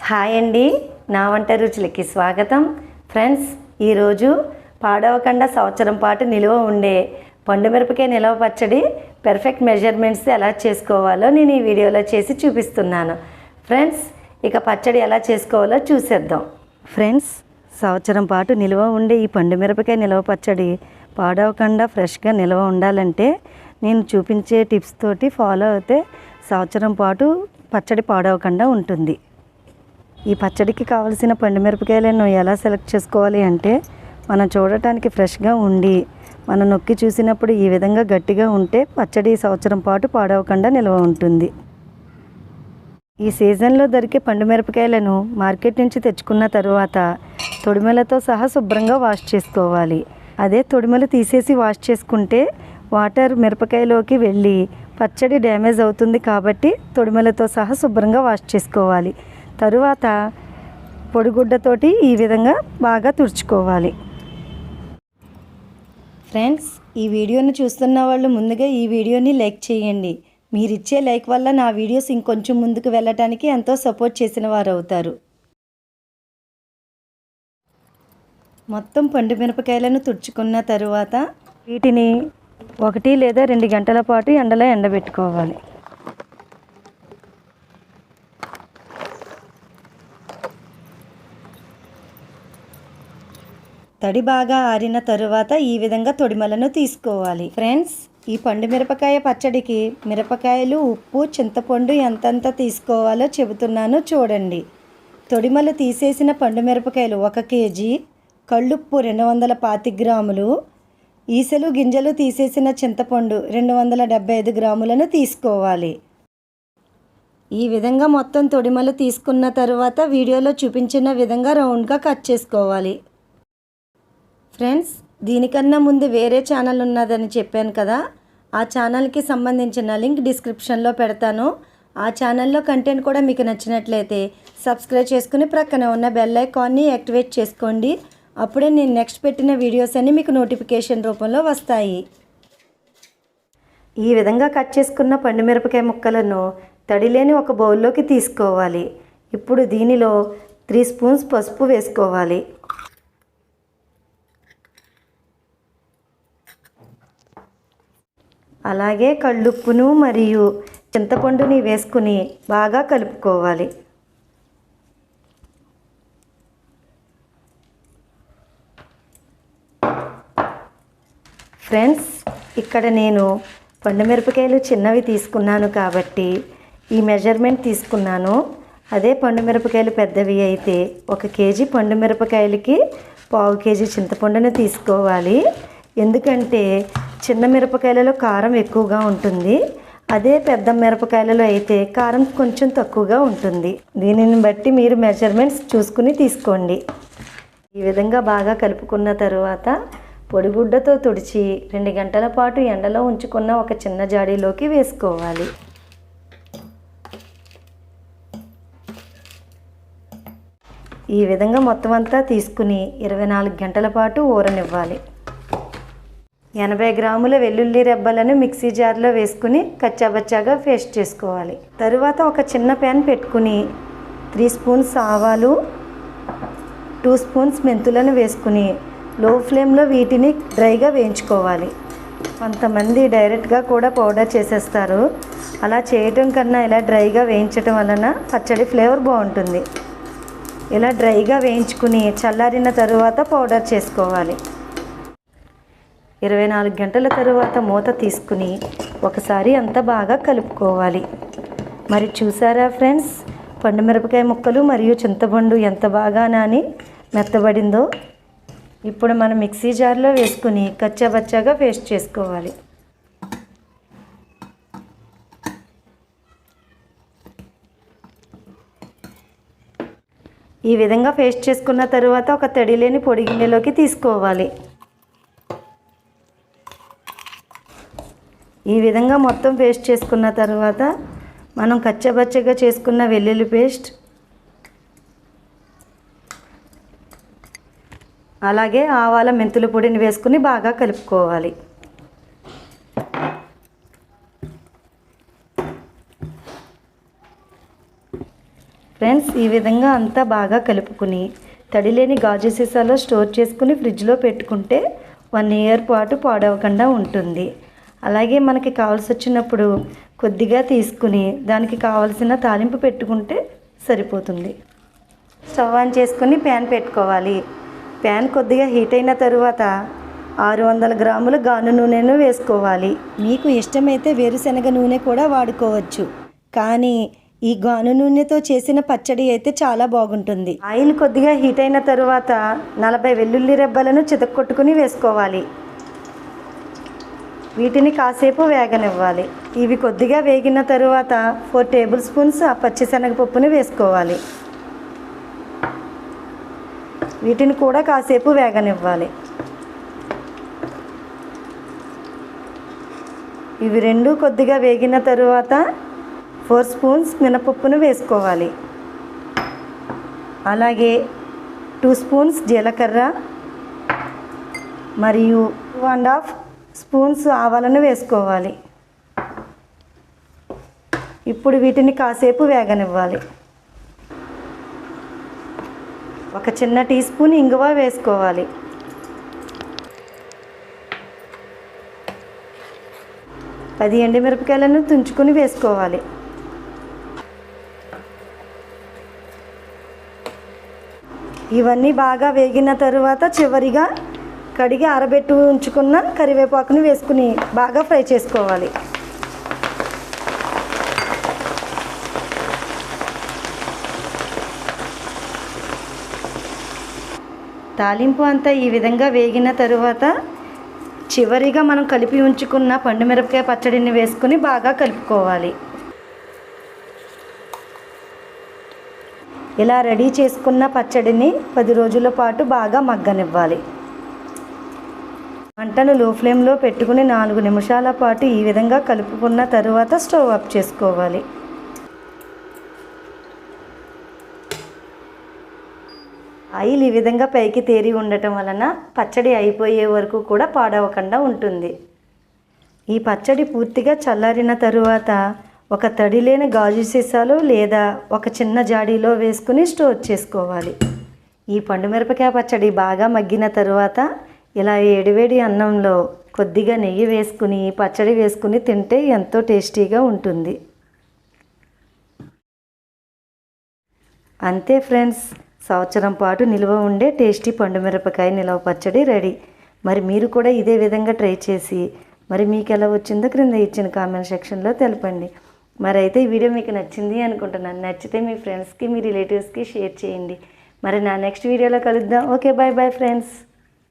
Hi అండి, నా వంట రుచులకి స్వాగతం. ఫ్రెండ్స్, ఈరోజు పాడవకుండా సంవత్సరం పాటు నిలువ ఉండే పండుమిరపకాయ నిలవ పచ్చడి పెర్ఫెక్ట్ మెజర్మెంట్స్ ఎలా చేసుకోవాలో నేను ఈ వీడియోలో చేసి చూపిస్తున్నాను. ఫ్రెండ్స్, ఇక పచ్చడి ఎలా చేసుకోవాలో చూసేద్దాం. ఫ్రెండ్స్, సంవత్సరం పాటు నిలువ ఉండే ఈ పండుమిరపకాయ నిలవ పచ్చడి పాడవకుండా ఫ్రెష్గా నిల్వ ఉండాలంటే నేను చూపించే టిప్స్ తోటి ఫాలో అయితే సంవత్సరం పాటు పచ్చడి పాడవకుండా ఉంటుంది. ఈ పచ్చడికి కావలసిన పండుమిరపకాయలను ఎలా సెలెక్ట్ చేసుకోవాలి అంటే, మనం చూడటానికి ఫ్రెష్గా ఉండి మనం నొక్కి చూసినప్పుడు ఈ విధంగా గట్టిగా ఉంటే పచ్చడి సంవత్సరం పాటు పాడవకుండా నిల్వ ఉంటుంది. ఈ సీజన్లో దొరికే పండుమిరపకాయలను మార్కెట్ నుంచి తెచ్చుకున్న తరువాత తొడిమెలతో సహా శుభ్రంగా వాష్ చేసుకోవాలి. అదే తొడిమెలు తీసేసి వాష్ చేసుకుంటే వాటర్ మిరపకాయలోకి వెళ్ళి పచ్చడి డ్యామేజ్ అవుతుంది. కాబట్టి తొడిమెలతో సహా శుభ్రంగా వాష్ చేసుకోవాలి. తరువాత పొడిగుడ్డతోటి ఈ విధంగా బాగా తుడుచుకోవాలి. ఫ్రెండ్స్, ఈ వీడియోని చూస్తున్న వాళ్ళు ముందుగా ఈ వీడియోని లైక్ చేయండి. మీరిచ్చే లైక్ వల్ల నా వీడియోస్ ఇంకొంచెం ముందుకు వెళ్ళటానికి ఎంతో సపోర్ట్ చేసిన వారు అవుతారు. మొత్తం పండు మిరపకాయలను తుడుచుకున్న తరువాత వీటిని 1 లేదా 2 గంటల పాటు ఎండలో ఎండబెట్టుకోవాలి. తడి బాగా ఆరిన తరువాత ఈ విధంగా తొడిమలను తీసుకోవాలి. ఫ్రెండ్స్, ఈ పండు మిరపకాయ పచ్చడికి మిరపకాయలు, ఉప్పు, చింతపండు ఎంతెంత తీసుకోవాలో చెబుతున్నాను చూడండి. తొడిమలు తీసేసిన పండు మిరపకాయలు 1 కేజీ, కళ్ళుప్పు 225 గ్రాములు, ఈసెలు గింజలు తీసేసిన చింతపండు 275 గ్రాములను తీసుకోవాలి. ఈ విధంగా మొత్తం తొడిమలు తీసుకున్న తరువాత వీడియోలో చూపించిన విధంగా రౌండ్గా కట్ చేసుకోవాలి. ఫ్రెండ్స్, దీనికన్నా ముందు వేరే ఛానల్ ఉన్నదని చెప్పాను కదా, ఆ ఛానల్కి సంబంధించిన లింక్ డిస్క్రిప్షన్లో పెడతాను. ఆ ఛానల్లో కంటెంట్ కూడా మీకు నచ్చినట్లయితే సబ్స్క్రైబ్ చేసుకుని ప్రక్కన ఉన్న బెల్ ఐకాన్ని యాక్టివేట్ చేసుకోండి. అప్పుడే నేను నెక్స్ట్ పెట్టిన వీడియోస్ అన్నీ మీకు నోటిఫికేషన్ రూపంలో వస్తాయి. ఈ విధంగా కట్ చేసుకున్న పండుమిరపకాయ ముక్కలను తడిలేని ఒక బౌల్లోకి తీసుకోవాలి. ఇప్పుడు దీనిలో 3 స్పూన్స్ పసుపు వేసుకోవాలి. అలాగే కళ్ళుప్పును మరియు చింతపండుని వేసుకుని బాగా కలుపుకోవాలి. ఫ్రెండ్స్, ఇక్కడ నేను పండుమిరపకాయలు చిన్నవి తీసుకున్నాను కాబట్టి ఈ మెజర్మెంట్ తీసుకున్నాను. అదే పండుమిరపకాయలు పెద్దవి అయితే 1 కేజీ పండుమిరపకాయలకి 1/2 కేజీ చింతపండుని తీసుకోవాలి. ఎందుకంటే చిన్న మిరపకాయలలో కారం ఎక్కువగా ఉంటుంది. అదే పెద్ద మిరపకాయలలో అయితే కారం కొంచెం తక్కువగా ఉంటుంది. దీనిని బట్టి మీరు మెజర్మెంట్స్ చూసుకుని తీసుకోండి. ఈ విధంగా బాగా కలుపుకున్న తరువాత పొడిగుడ్డతో తుడిచి 2 గంటల పాటు ఎండలో ఉంచుకున్న ఒక చిన్న జాడీలోకి వేసుకోవాలి. ఈ విధంగా మొత్తం అంతా తీసుకుని 24 గంటల పాటు ఊరనివ్వాలి. 80 గ్రాముల వెల్లుల్లి రెబ్బలను మిక్సీ జార్లో వేసుకుని కచ్చాబచ్చాగా పేస్ట్ చేసుకోవాలి. తరువాత ఒక చిన్న ప్యాన్ పెట్టుకుని 3 స్పూన్స్ ఆవాలు, 2 స్పూన్స్ మెంతులను వేసుకుని లో ఫ్లేమ్లో వీటిని డ్రైగా వేయించుకోవాలి. కొంతమంది డైరెక్ట్గా కూడా పౌడర్ చేసేస్తారు. అలా చేయటం కన్నా ఇలా డ్రైగా వేయించటం వలన పచ్చడి ఫ్లేవర్ బాగుంటుంది. ఇలా డ్రైగా వేయించుకుని చల్లారిన తరువాత పౌడర్ చేసుకోవాలి. 24 గంటల తరువాత మూత తీసుకుని ఒకసారి అంతా బాగా కలుపుకోవాలి. మరి చూసారా ఫ్రెండ్స్, పండుమిరపకాయ ముక్కలు మరియు చింతపండు ఎంత బాగా నాని మెత్తబడిందో. ఇప్పుడు మనం మిక్సీ జార్లో వేసుకుని కచ్చాబచ్చాగా పేస్ట్ చేసుకోవాలి. ఈ విధంగా పేస్ట్ చేసుకున్న తరువాత ఒక తడిలేని పొడి గిన్నెలోకి తీసుకోవాలి. ఈ విధంగా మొత్తం పేస్ట్ చేసుకున్న తర్వాత మనం కచ్చబచ్చగా చేసుకున్న వెల్లుల్లి పేస్ట్, అలాగే ఆవాల మెంతుల పొడిని వేసుకుని బాగా కలుపుకోవాలి. ఫ్రెండ్స్, ఈ విధంగా అంతా బాగా కలుపుకుని తడి లేని గాజు సీసాలో స్టోర్ చేసుకుని ఫ్రిడ్జ్లో పెట్టుకుంటే 1 ఇయర్ పాటు పాడవకుండా ఉంటుంది. అలాగే మనకి కావాల్సి వచ్చినప్పుడు కొద్దిగా తీసుకుని దానికి కావలసిన తాలింపు పెట్టుకుంటే సరిపోతుంది. స్టవ్ ఆన్ చేసుకుని ప్యాన్ పెట్టుకోవాలి. ప్యాన్ కొద్దిగా హీట్ అయిన తరువాత 600 గ్రాముల గాను నూనెను వేసుకోవాలి. మీకు ఇష్టమైతే వేరుశనగ నూనె కూడా వాడుకోవచ్చు, కానీ ఈ గాను నూనెతో చేసిన పచ్చడి అయితే చాలా బాగుంటుంది. ఆయిల్ కొద్దిగా హీట్ అయిన తరువాత 40 వెల్లుల్లి రెబ్బలను చితక్కొట్టుకుని వేసుకోవాలి. వీటిని కాసేపు వేగనివ్వాలి. ఇవి కొద్దిగా వేగిన తరువాత 4 టేబుల్ స్పూన్స్ పచ్చిశనగపప్పుని వేసుకోవాలి. వీటిని కూడా కాసేపు వేగనివ్వాలి. ఇవి రెండు కొద్దిగా వేగిన తరువాత 4 స్పూన్స్ మినపప్పును వేసుకోవాలి. అలాగే 2 స్పూన్స్ జీలకర్ర మరియు 2.5 స్పూన్స్ ఆవాలను వేసుకోవాలి. ఇప్పుడు వీటిని కాసేపు వేగనివ్వాలి. ఒక చిన్న టీ స్పూన్ ఇంగువ వేసుకోవాలి. పది ఎండుమిరపకాయలను తుంచుకొని వేసుకోవాలి. ఇవన్నీ బాగా వేగిన తరువాత చివరిగా కడిగి ఆరబెట్టి ఉంచుకున్న కరివేపాకుని వేసుకుని బాగా ఫ్రై చేసుకోవాలి. తాలింపు అంతా ఈ విధంగా వేగిన తరువాత చివరిగా మనం కలిపి ఉంచుకున్న పండుమిరపకాయ పచ్చడిని వేసుకుని బాగా కలుపుకోవాలి. ఇలా రెడీ చేసుకున్న పచ్చడిని 10 రోజుల పాటు బాగా మగ్గనివ్వాలి. మంటను లో ఫ్లేమ్లో పెట్టుకుని 4 నిమిషాల పాటు ఈ విధంగా కలుపుకున్న తరువాత స్టవ్ ఆఫ్ చేసుకోవాలి. ఆయిల్ ఈ విధంగా పైకి తేరి ఉండటం వలన పచ్చడి అయిపోయే వరకు కూడా పాడవకుండా ఉంటుంది. ఈ పచ్చడి పూర్తిగా చల్లారిన తరువాత ఒక తడి లేని గాజు సీసాలో లేదా ఒక చిన్న జాడీలో వేసుకుని స్టోర్ చేసుకోవాలి. ఈ పండుమిరపకాయ పచ్చడి బాగా మగ్గిన తరువాత ఇలా వేడివేడి అన్నంలో కొద్దిగా నెయ్యి వేసుకుని పచ్చడి వేసుకుని తింటే ఎంతో టేస్టీగా ఉంటుంది. అంతే ఫ్రెండ్స్, సంవత్సరం పాటు నిల్వ ఉండే టేస్టీ పండుమిరపకాయ నిల్వ పచ్చడి రెడీ. మరి మీరు కూడా ఇదే విధంగా ట్రై చేసి మరి మీకు ఎలా వచ్చిందో క్రింద ఇచ్చిన కామెంట్ సెక్షన్లో తెలపండి. మరి అయితే ఈ వీడియో మీకు నచ్చింది అనుకుంటున్నాను. నచ్చితే మీ ఫ్రెండ్స్కి మీ రిలేటివ్స్కి షేర్ చేయండి. మరి నా నెక్స్ట్ వీడియోలో కలుద్దాం. Okay, bye bye friends.